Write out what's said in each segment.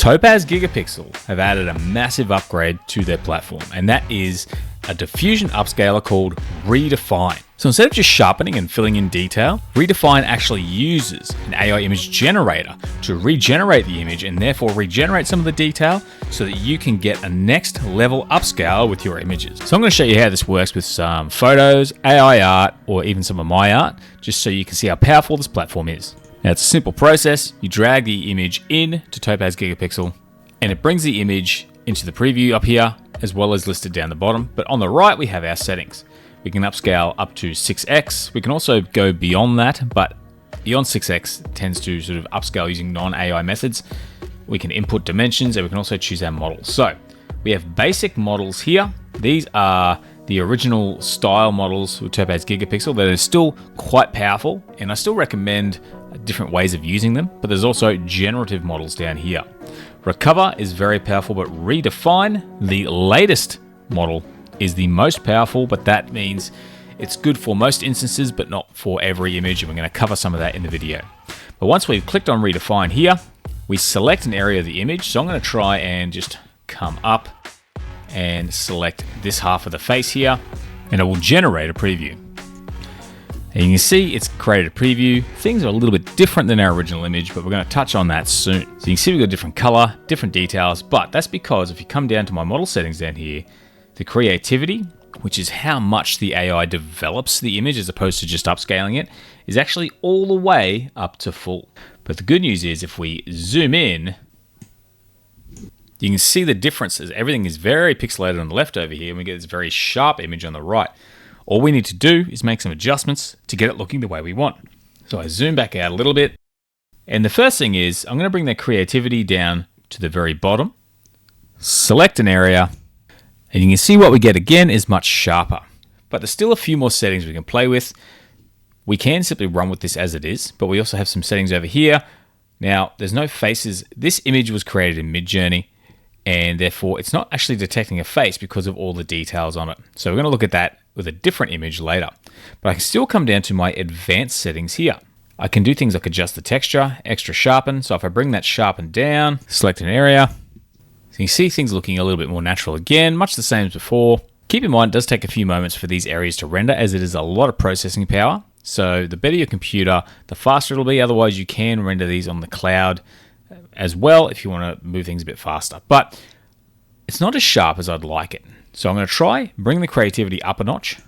Topaz Gigapixel have added a massive upgrade to their platform, and that is a diffusion upscaler called Redefine. So instead of just sharpening and filling in detail, Redefine actually uses an AI image generator to regenerate the image and therefore regenerate some of the detail so that you can get a next level upscale with your images. So I'm going to show you how this works with some photos, AI art, or even some of my art, just so you can see how powerful this platform is. Now it's a simple process. You drag the image in to Topaz Gigapixel and it brings the image into the preview up here as well as listed down the bottom. But on the right we have our settings. We can upscale up to 6x. We can also go beyond that, but beyond 6x tends to sort of upscale using non-AI methods. We can input dimensions and we can also choose our models. So we have basic models here. These are the original style models with Topaz Gigapixel that are still quite powerful, and I still recommend different ways of using them, but there's also generative models down here. Recover is very powerful, but Redefine, the latest model, is the most powerful, but that means it's good for most instances, but not for every image, and we're going to cover some of that in the video. But once we've clicked on Redefine here, we select an area of the image. So I'm going to try and just come up and select this half of the face here, and it will generate a preview. And you can see it's created a preview. Things are a little bit different than our original image, but we're going to touch on that soon. So you can see we've got a different color, different details, but that's because if you come down to my model settings down here, the creativity, which is how much the AI develops the image as opposed to just upscaling it, is actually all the way up to full. But the good news is if we zoom in, you can see the differences. Everything is very pixelated on the left over here, and we get this very sharp image on the right. All we need to do is make some adjustments to get it looking the way we want. So I zoom back out a little bit, and the first thing is I'm going to bring the creativity down to the very bottom, select an area, and you can see what we get again is much sharper. But there's still a few more settings we can play with. We can simply run with this as it is, but we also have some settings over here. Now, there's no faces. This image was created in Midjourney, and therefore it's not actually detecting a face because of all the details on it. So we're going to look at that with a different image later. But I can still come down to my advanced settings here. I can do things like adjust the texture, extra sharpen. So if I bring that sharpen down, select an area, so you see things looking a little bit more natural again, much the same as before. Keep in mind, it does take a few moments for these areas to render as it is a lot of processing power. So the better your computer, the faster it'll be. Otherwise, you can render these on the cloud as well if you want to move things a bit faster. But it's not as sharp as I'd like it. So I'm going to try bring the creativity up a notch.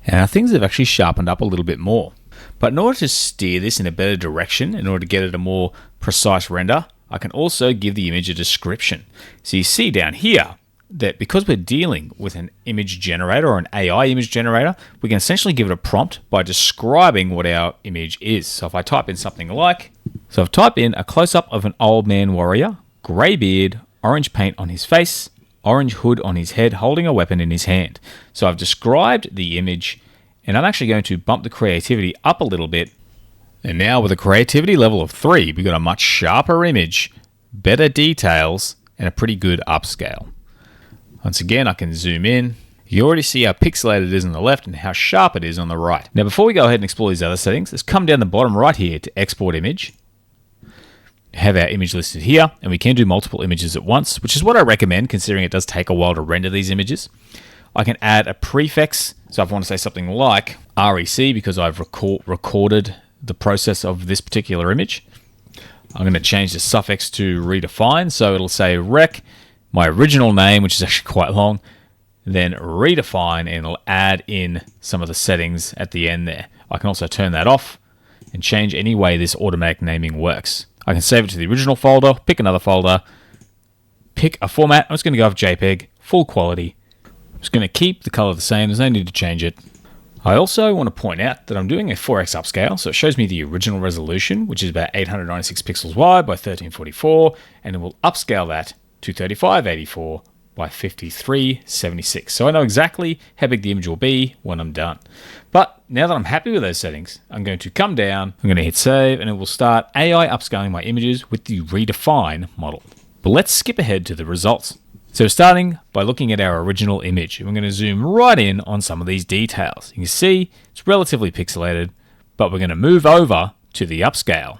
And things have actually sharpened up a little bit more. But in order to steer this in a better direction, in order to get it a more precise render, I can also give the image a description. So you see down here that because we're dealing with an image generator or an AI image generator, we can essentially give it a prompt by describing what our image is. So if I type in something like, so I've typed in a close-up of an old man warrior, grey beard, orange paint on his face, orange hood on his head, holding a weapon in his hand. So I've described the image, and I'm actually going to bump the creativity up a little bit. And now with a creativity level of 3, we've got a much sharper image, better details, and a pretty good upscale. Once again, I can zoom in. You already see how pixelated it is on the left and how sharp it is on the right. Now, before we go ahead and explore these other settings, let's come down the bottom right here to export image. Have our image listed here, and we can do multiple images at once, which is what I recommend considering it does take a while to render these images. I can add a prefix, so if I want to say something like REC because I've recorded the process of this particular image. I'm going to change the suffix to redefine, so it'll say rec, my original name, which is actually quite long, then redefine, and it'll add in some of the settings at the end there. I can also turn that off and change any way this automatic naming works. I can save it to the original folder, pick another folder, pick a format. I'm just going to go with JPEG, full quality. I'm just going to keep the color the same. There's no need to change it. I also want to point out that I'm doing a 4x upscale, so it shows me the original resolution, which is about 896 pixels wide by 1344, and it will upscale that to 3584 by 5376. So I know exactly how big the image will be when I'm done. But now that I'm happy with those settings, I'm going to come down, I'm going to hit save, and it will start AI upscaling my images with the Redefine model. But let's skip ahead to the results. So starting by looking at our original image, and we're going to zoom right in on some of these details. You can see it's relatively pixelated, but we're going to move over to the upscale.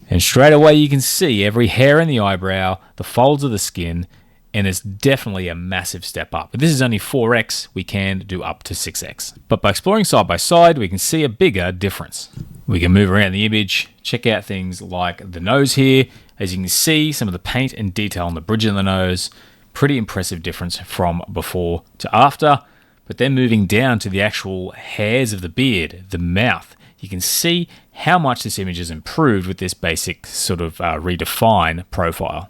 And straight away you can see every hair in the eyebrow, the folds of the skin, and it's definitely a massive step up. If this is only 4x, we can do up to 6x. But by exploring side by side, we can see a bigger difference. We can move around the image, check out things like the nose here. As you can see, some of the paint and detail on the bridge of the nose, pretty impressive difference from before to after. But then moving down to the actual hairs of the beard, the mouth, you can see how much this image has improved with this basic sort of redefine profile.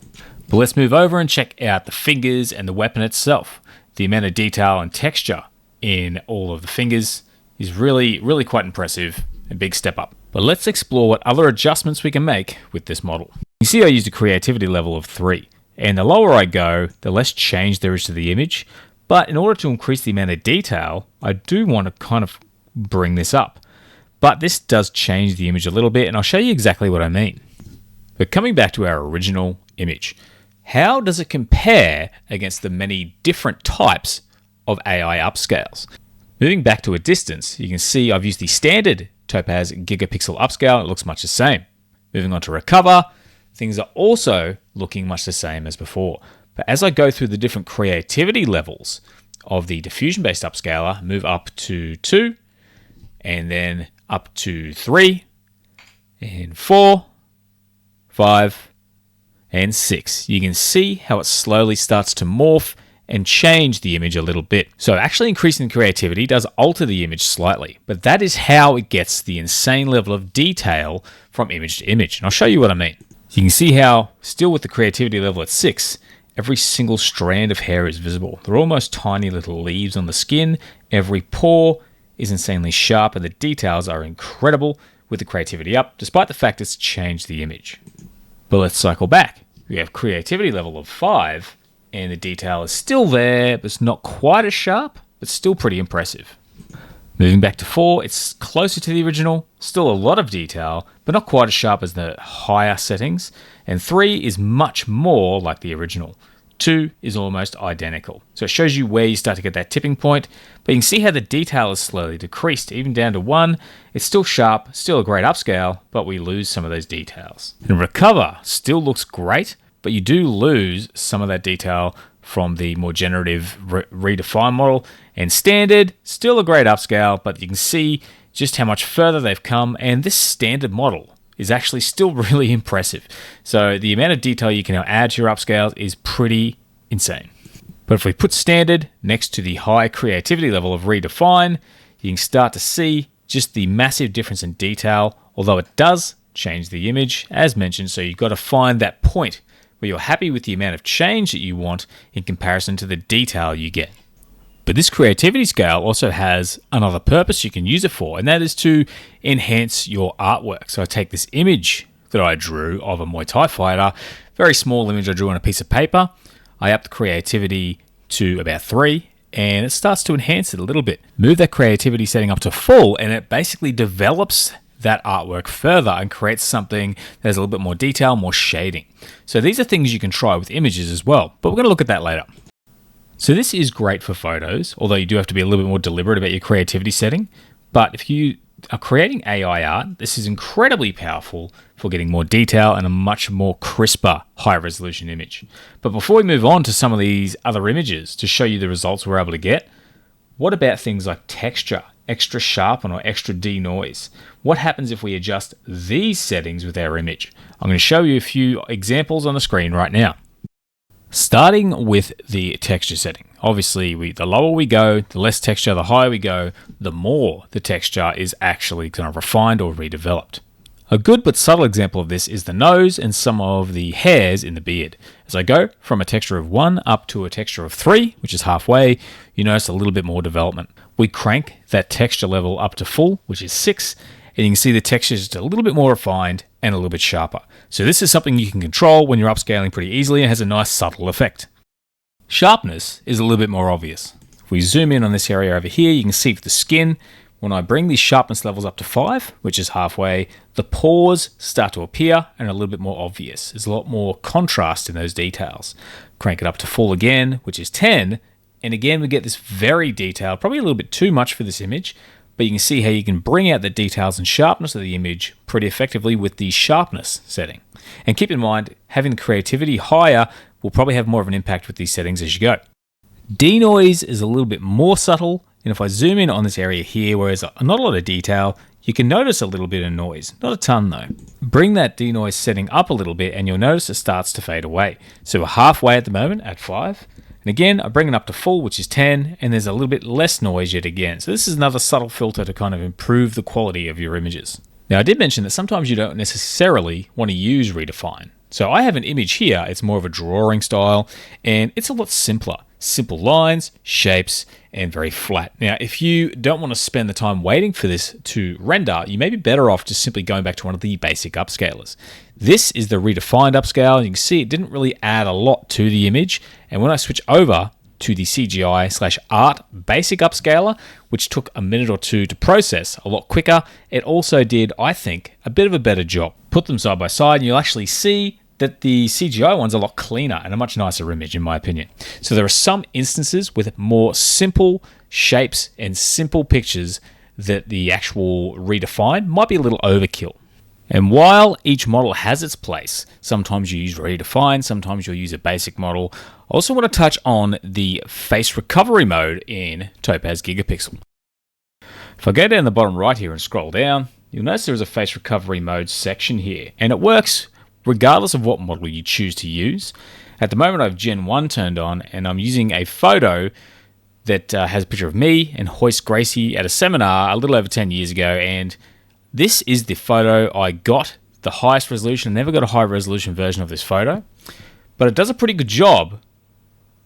But let's move over and check out the fingers and the weapon itself. The amount of detail and texture in all of the fingers is really, really quite impressive. A big step up. But let's explore what other adjustments we can make with this model. You see I used a creativity level of 3, and the lower I go, the less change there is to the image. But in order to increase the amount of detail, I do want to kind of bring this up. But this does change the image a little bit, and I'll show you exactly what I mean. But coming back to our original image, how does it compare against the many different types of AI upscales? Moving back to a distance, you can see I've used the standard Topaz Gigapixel upscale. It looks much the same. Moving on to recover, things are also looking much the same as before. But as I go through the different creativity levels of the diffusion-based upscaler, move up to 2, and then up to 3, and 4, 5, and 6. You can see how it slowly starts to morph and change the image a little bit. So actually increasing creativity does alter the image slightly, but that is how it gets the insane level of detail from image to image. And I'll show you what I mean. You can see how, still with the creativity level at 6, every single strand of hair is visible. They're almost tiny little leaves on the skin. Every pore is insanely sharp, and the details are incredible with the creativity up, despite the fact it's changed the image. But let's cycle back. We have creativity level of 5, and the detail is still there, but it's not quite as sharp, but still pretty impressive. Moving back to 4, it's closer to the original, still a lot of detail, but not quite as sharp as the higher settings. And 3 is much more like the original. 2 is almost identical. So it shows you where you start to get that tipping point, but you can see how the detail is slowly decreased, even down to 1. It's still sharp, still a great upscale, but we lose some of those details. And recover still looks great, but you do lose some of that detail from the more generative redefine model. And standard, still a great upscale, but you can see just how much further they've come, and this standard model is actually still really impressive. So the amount of detail you can now add to your upscales is pretty insane. But if we put standard next to the high creativity level of redefine, you can start to see just the massive difference in detail, although it does change the image, as mentioned, so you've got to find that point where you're happy with the amount of change that you want in comparison to the detail you get. But this creativity scale also has another purpose you can use it for, and that is to enhance your artwork. So I take this image that I drew of a Muay Thai fighter, very small image I drew on a piece of paper. I up the creativity to about 3, and it starts to enhance it a little bit. Move that creativity setting up to full, and it basically develops that artwork further and creates something that has a little bit more detail, more shading. So these are things you can try with images as well, but we're going to look at that later. So this is great for photos, although you do have to be a little bit more deliberate about your creativity setting. But if you are creating AI art, this is incredibly powerful for getting more detail and a much more crisper, high resolution image. But before we move on to some of these other images to show you the results we're able to get, what about things like texture, extra sharpen, or extra denoise? What happens if we adjust these settings with our image? I'm going to show you a few examples on the screen right now. Starting with the texture setting. Obviously, the lower we go, the less texture, the higher we go, the more the texture is actually kind of refined or redeveloped. A good but subtle example of this is the nose and some of the hairs in the beard. As I go from a texture of 1 up to a texture of 3, which is halfway, you notice a little bit more development. We crank that texture level up to full, which is 6, and you can see the texture is just a little bit more refined and a little bit sharper. So this is something you can control when you're upscaling pretty easily and has a nice subtle effect. Sharpness is a little bit more obvious. If we zoom in on this area over here, you can see the skin. When I bring these sharpness levels up to 5, which is halfway, the pores start to appear and are a little bit more obvious. There's a lot more contrast in those details. Crank it up to full again, which is 10, and again we get this very detailed, probably a little bit too much for this image, but but you can see how you can bring out the details and sharpness of the image pretty effectively with the sharpness setting. And keep in mind, having the creativity higher will probably have more of an impact with these settings as you go. Denoise is a little bit more subtle, and if I zoom in on this area here where there's not a lot of detail, you can notice a little bit of noise. Not a ton though. Bring that denoise setting up a little bit and you'll notice it starts to fade away. So we're halfway at the moment at 5. And again, I bring it up to full, which is 10, and there's a little bit less noise yet again. So this is another subtle filter to kind of improve the quality of your images. Now I did mention that sometimes you don't necessarily want to use Redefine. So I have an image here, it's more of a drawing style, and it's a lot simpler. Simple lines, shapes, and very flat. Now, if you don't want to spend the time waiting for this to render, you may be better off just simply going back to one of the basic upscalers. This is the redefined upscale. You can see it didn't really add a lot to the image. And when I switch over to the CGI/art basic upscaler, which took a minute or two to process, a lot quicker, it also did, I think, a bit of a better job. Put them side by side and you'll actually see that the CGI one's a lot cleaner and a much nicer image in my opinion. So there are some instances with more simple shapes and simple pictures that the actual Redefine might be a little overkill. And while each model has its place, sometimes you use Redefine, sometimes you'll use a basic model. I also want to touch on the face recovery mode in Topaz Gigapixel. If I go down the bottom right here and scroll down, you'll notice there is a face recovery mode section here, and it works regardless of what model you choose to use. At the moment I have Gen 1 turned on and I'm using a photo that has a picture of me and Hoist Gracie at a seminar a little over 10 years ago, and this is the photo I got, the highest resolution. I never got a high resolution version of this photo, but it does a pretty good job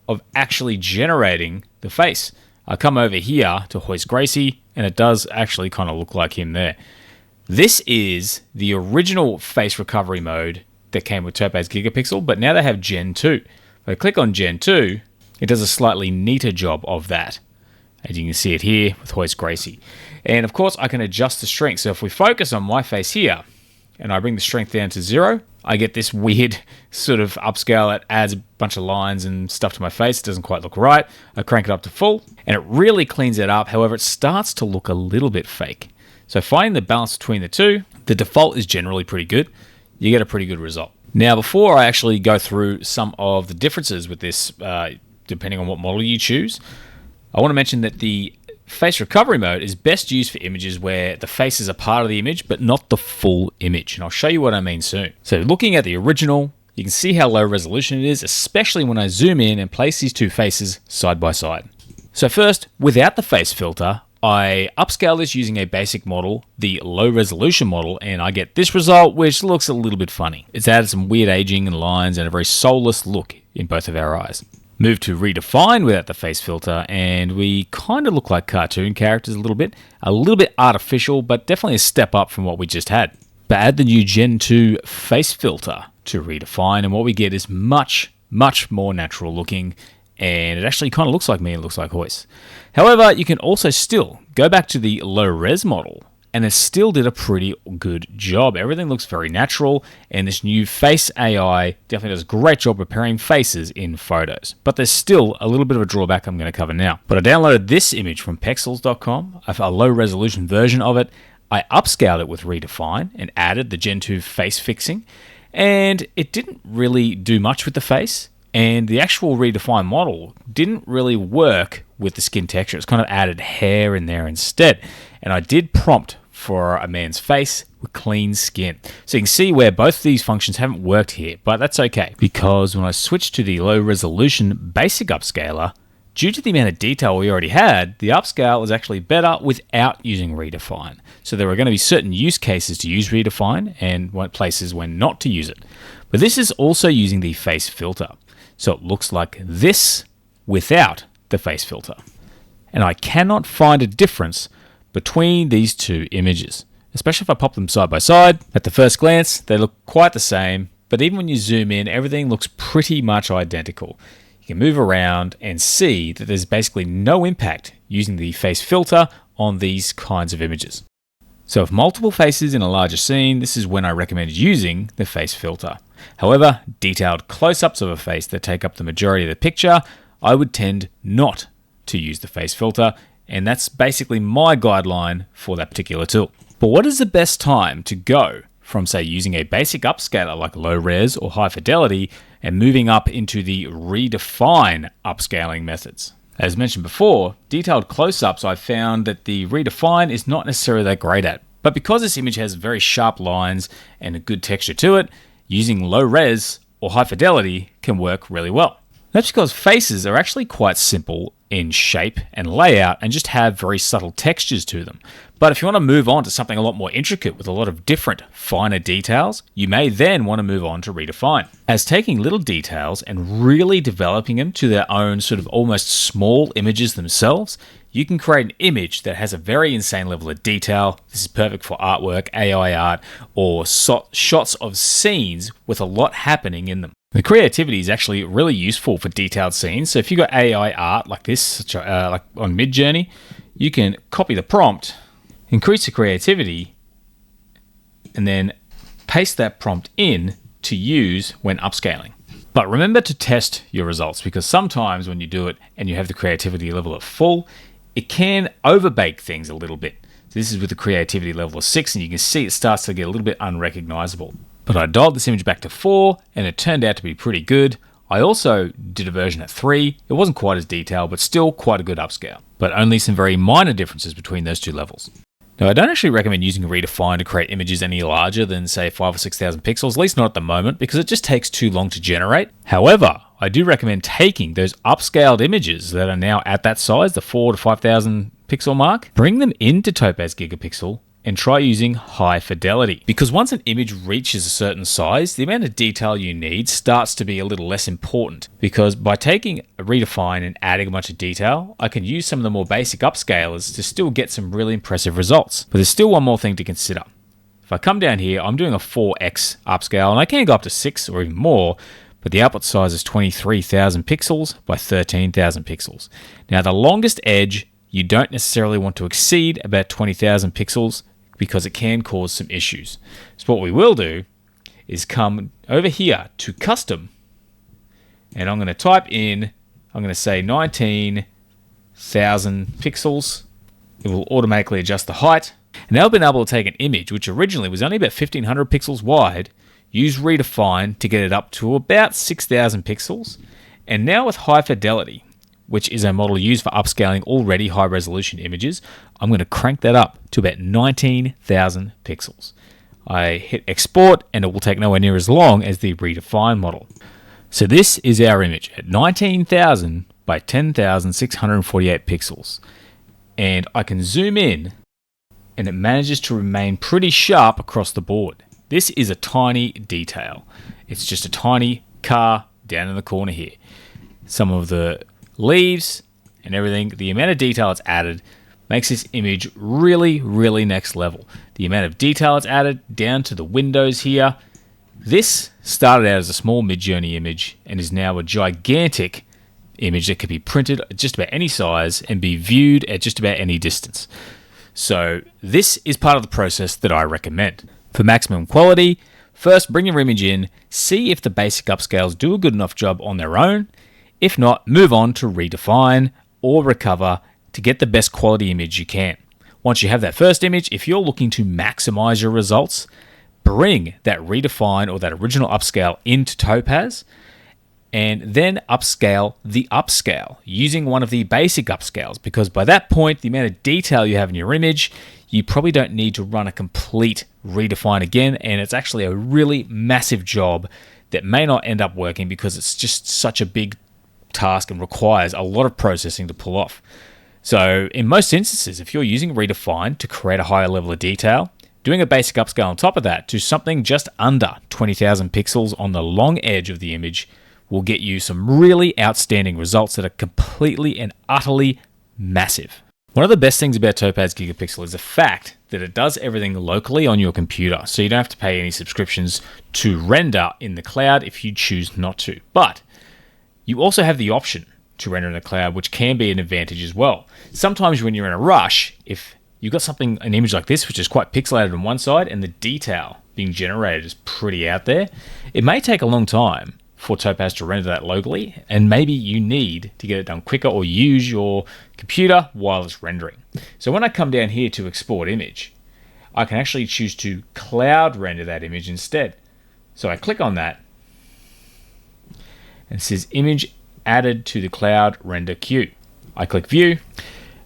of actually generating the face. I come over here to Hoist Gracie and it does actually kind of look like him there. This is the original face recovery mode that came with Topaz Gigapixel, but now they have Gen 2. If I click on Gen 2, it does a slightly neater job of that. As you can see it here with Hoist Gracie. And of course, I can adjust the strength. So if we focus on my face here, and I bring the strength down to 0, I get this weird sort of upscale that adds a bunch of lines and stuff to my face. It doesn't quite look right. I crank it up to full, and it really cleans it up. However, it starts to look a little bit fake. So finding the balance between the two, the default is generally pretty good. You get a pretty good result. Now, before I actually go through some of the differences with this, depending on what model you choose, I want to mention that the face recovery mode is best used for images where the face is a part of the image, but not the full image. And I'll show you what I mean soon. So looking at the original, you can see how low resolution it is, especially when I zoom in and place these two faces side by side. So first, without the face filter, I upscale this using a basic model, the low resolution model, and I get this result, which looks a little bit funny. It's added some weird aging and lines and a very soulless look in both of our eyes. Move to Redefine without the face filter, and we kind of look like cartoon characters a little bit artificial, but definitely a step up from what we just had. But add the new Gen 2 face filter to Redefine, and what we get is much, much more natural looking, and it actually kind of looks like me and looks like Hoist. However, you can also still go back to the low res model, and it still did a pretty good job. Everything looks very natural, and this new face AI definitely does a great job preparing faces in photos. But there's still a little bit of a drawback I'm going to cover now. But I downloaded this image from pexels.com, a low resolution version of it. I upscaled it with Redefine and added the Gen 2 face fixing, and it didn't really do much with the face. And the actual Redefine model didn't really work with the skin texture. It's kind of added hair in there instead. And I did prompt for a man's face with clean skin. So you can see where both of these functions haven't worked here, but that's okay. Because when I switched to the low resolution basic upscaler, due to the amount of detail we already had, the upscale is actually better without using Redefine. So there are going to be certain use cases to use Redefine and places when not to use it. But this is also using the face filter. So it looks like this without the face filter. And I cannot find a difference between these two images, especially if I pop them side by side. At the first glance, they look quite the same, but even when you zoom in, everything looks pretty much identical. You can move around and see that there's basically no impact using the face filter on these kinds of images. So if multiple faces in a larger scene, this is when I recommend using the face filter. However, detailed close-ups of a face that take up the majority of the picture, I would tend not to use the face filter. And that's basically my guideline for that particular tool. But what is the best time to go from, say, using a basic upscaler like low res or high fidelity and moving up into the Redefine upscaling methods? As mentioned before, detailed close-ups I've found that the Redefine is not necessarily that great at. But because this image has very sharp lines and a good texture to it, using low res or high fidelity can work really well. That's because faces are actually quite simple in shape and layout and just have very subtle textures to them. But if you want to move on to something a lot more intricate with a lot of different finer details, you may then want to move on to Redefine. As taking little details and really developing them to their own sort of almost small images themselves, you can create an image that has a very insane level of detail. This is perfect for artwork, AI art, or shots of scenes with a lot happening in them. The creativity is actually really useful for detailed scenes. So if you've got AI art like this, like on Midjourney, you can copy the prompt, increase the creativity, and then paste that prompt in to use when upscaling. But remember to test your results, because sometimes when you do it and you have the creativity level at full, it can overbake things a little bit. So this is with the creativity level of 6, and you can see it starts to get a little bit unrecognizable. But I dialed this image back to 4, and it turned out to be pretty good. I also did a version at 3. It wasn't quite as detailed, but still quite a good upscale. But only some very minor differences between those two levels. Now, I don't actually recommend using Redefine to create images any larger than, say, 5,000 or 6,000 pixels, at least not at the moment, because it just takes too long to generate. However, I do recommend taking those upscaled images that are now at that size, the 4,000 to 5,000 pixel mark, bring them into Topaz Gigapixel, and try using high fidelity. Because once an image reaches a certain size, the amount of detail you need starts to be a little less important. Because by taking a Redefine and adding a bunch of detail, I can use some of the more basic upscalers to still get some really impressive results. But there's still one more thing to consider. If I come down here, I'm doing a 4x upscale, and I can go up to 6 or even more, but the output size is 23,000 pixels by 13,000 pixels. Now, the longest edge, you don't necessarily want to exceed about 20,000 pixels, because it can cause some issues. So what we will do is come over here to custom, and I'm going to type in, I'm going to say 19,000 pixels. It will automatically adjust the height. And now I've been able to take an image which originally was only about 1,500 pixels wide, use Redefine to get it up to about 6,000 pixels. And now with high fidelity, which is a model used for upscaling already high resolution images, I'm going to crank that up to about 19,000 pixels. I hit export, and it will take nowhere near as long as the Redefine model. So this is our image at 19,000 by 10,648 pixels. And I can zoom in, and it manages to remain pretty sharp across the board. This is a tiny detail. It's just a tiny car down in the corner here. Some of the leaves and everything, the amount of detail it's added makes this image really, really next level. The amount of detail it's added down to the windows here. This started out as a small Midjourney image and is now a gigantic image that could be printed at just about any size and be viewed at just about any distance. So this is part of the process that I recommend. For maximum quality, first bring your image in, see if the basic upscales do a good enough job on their own. If not, move on to Redefine or Recover to get the best quality image you can. Once you have that first image, if you're looking to maximize your results, bring that Redefine or that original upscale into Topaz, and then upscale the upscale using one of the basic upscales, because by that point, the amount of detail you have in your image, you probably don't need to run a complete Redefine again, and it's actually a really massive job that may not end up working because it's just such a big task and requires a lot of processing to pull off. So in most instances, if you're using Redefine to create a higher level of detail, doing a basic upscale on top of that to something just under 20,000 pixels on the long edge of the image will get you some really outstanding results that are completely and utterly massive. One of the best things about Topaz Gigapixel is the fact that it does everything locally on your computer, so you don't have to pay any subscriptions to render in the cloud if you choose not to. But you also have the option to render in the cloud, which can be an advantage as well. Sometimes when you're in a rush, if you've got an image like this, which is quite pixelated on one side and the detail being generated is pretty out there, it may take a long time for Topaz to render that locally, and maybe you need to get it done quicker or use your computer while it's rendering. So when I come down here to export image, I can actually choose to cloud render that image instead. So I click on that, and it says image added to the cloud render queue. I click view,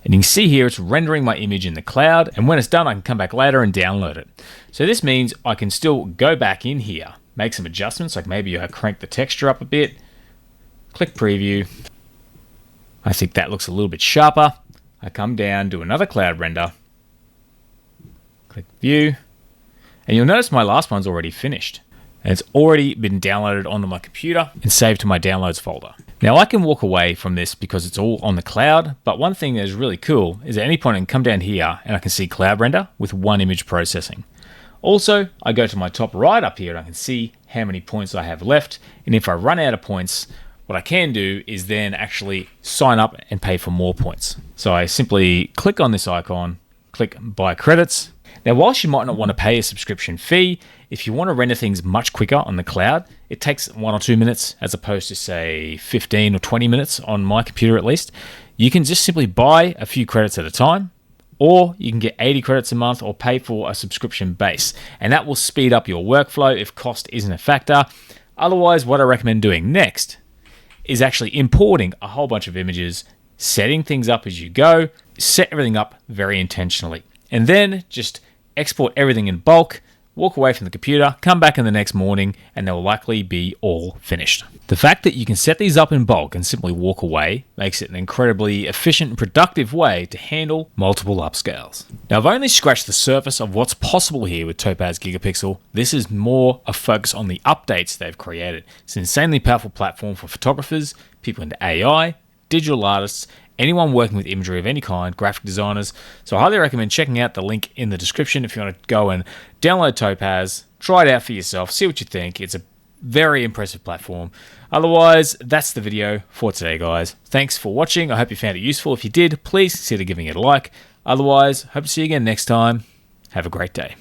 and you can see here it's rendering my image in the cloud, and when it's done I can come back later and download it. So this means I can still go back in here, make some adjustments, like maybe I crank the texture up a bit, click preview. I think that looks a little bit sharper. I come down, do another cloud render, click view, and you'll notice my last one's already finished. And it's already been downloaded onto my computer and saved to my downloads folder. Now I can walk away from this because it's all on the cloud, but one thing that is really cool is at any point I can come down here and I can see cloud render with one image processing. Also, I go to my top right up here and I can see how many points I have left, and if I run out of points, what I can do is then actually sign up and pay for more points. So I simply click on this icon, click buy credits. Now, whilst you might not want to pay a subscription fee, if you want to render things much quicker on the cloud, it takes 1 or 2 minutes as opposed to say 15 or 20 minutes on my computer at least. You can just simply buy a few credits at a time, or you can get 80 credits a month or pay for a subscription base. And that will speed up your workflow if cost isn't a factor. Otherwise, what I recommend doing next is actually importing a whole bunch of images, setting things up as you go, set everything up very intentionally, and then just export everything in bulk, walk away from the computer, come back in the next morning, and they'll likely be all finished. The fact that you can set these up in bulk and simply walk away makes it an incredibly efficient and productive way to handle multiple upscales. Now, I've only scratched the surface of what's possible here with Topaz Gigapixel. This is more a focus on the updates they've created. It's an insanely powerful platform for photographers, people into AI, digital artists, anyone working with imagery of any kind, graphic designers. So I highly recommend checking out the link in the description if you want to go and download Topaz, try it out for yourself, see what you think. It's a very impressive platform. Otherwise, that's the video for today, guys. Thanks for watching. I hope you found it useful. If you did, please consider giving it a like. Otherwise, hope to see you again next time. Have a great day.